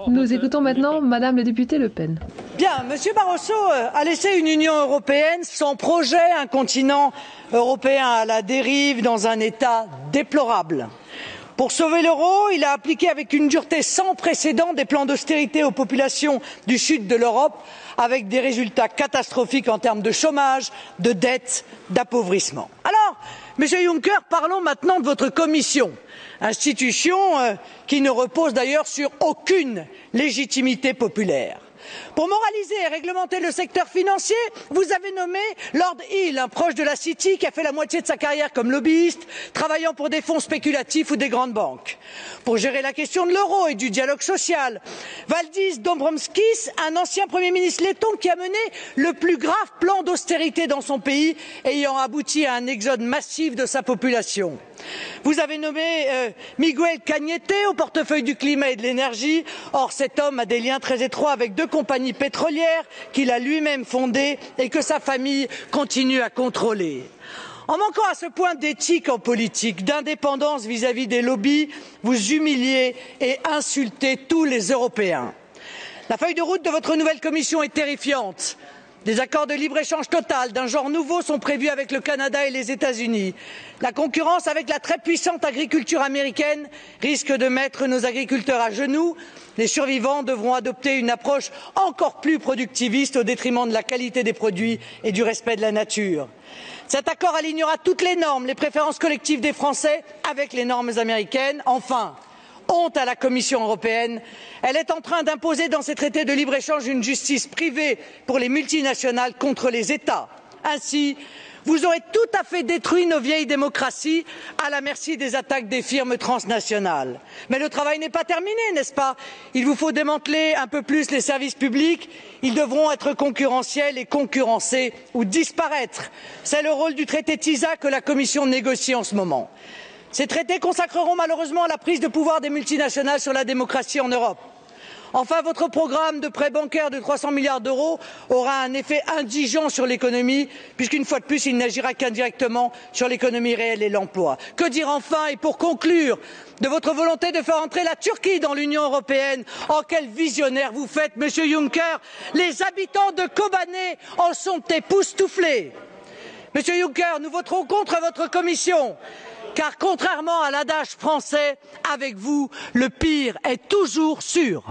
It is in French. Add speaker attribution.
Speaker 1: Nous écoutons maintenant Madame la députée Le Pen.
Speaker 2: Bien, Monsieur Barroso a laissé une Union européenne sans projet, un continent européen à la dérive dans un état déplorable. Pour sauver l'euro, il a appliqué avec une dureté sans précédent des plans d'austérité aux populations du sud de l'Europe, avec des résultats catastrophiques en termes de chômage, de dette, d'appauvrissement. Alors, Monsieur Juncker, parlons maintenant de votre Commission, institution qui ne repose d'ailleurs sur aucune légitimité populaire. Pour moraliser et réglementer le secteur financier, vous avez nommé Lord Hill, un proche de la City qui a fait la moitié de sa carrière comme lobbyiste, travaillant pour des fonds spéculatifs ou des grandes banques. Pour gérer la question de l'euro et du dialogue social, Valdis Dombrovskis, un ancien Premier ministre letton qui a mené le plus grave plan d'austérité dans son pays, ayant abouti à un exode massif de sa population. Vous avez nommé Miguel Cañete au portefeuille du climat et de l'énergie. Or, cet homme a des liens très étroits avec deux compagnies pétrolières qu'il a lui-même fondées et que sa famille continue à contrôler. En manquant à ce point d'éthique en politique, d'indépendance vis-à-vis des lobbies, vous humiliez et insultez tous les Européens. La feuille de route de votre nouvelle Commission est terrifiante. Des accords de libre-échange total d'un genre nouveau sont prévus avec le Canada et les États-Unis. La concurrence avec la très puissante agriculture américaine risque de mettre nos agriculteurs à genoux. Les survivants devront adopter une approche encore plus productiviste au détriment de la qualité des produits et du respect de la nature. Cet accord alignera toutes les normes, les préférences collectives des Français avec les normes américaines. Enfin, honte à la Commission européenne, elle est en train d'imposer dans ces traités de libre-échange une justice privée pour les multinationales contre les États. Ainsi, vous aurez tout à fait détruit nos vieilles démocraties à la merci des attaques des firmes transnationales. Mais le travail n'est pas terminé, n'est-ce pas? Il vous faut démanteler un peu plus les services publics. Ils devront être concurrentiels et concurrencer ou disparaître. C'est le rôle du traité TISA que la Commission négocie en ce moment. Ces traités consacreront malheureusement la prise de pouvoir des multinationales sur la démocratie en Europe. Enfin, votre programme de prêt bancaire de 300 milliards d'euros aura un effet indigent sur l'économie, puisqu'une fois de plus, il n'agira qu'indirectement sur l'économie réelle et l'emploi. Que dire enfin, et pour conclure, de votre volonté de faire entrer la Turquie dans l'Union européenne? Oh, quel visionnaire vous faites, Monsieur Juncker! Les habitants de Kobané en sont époustouflés. Monsieur Juncker, nous voterons contre votre Commission. Car contrairement à l'adage français, avec vous, le pire est toujours sûr.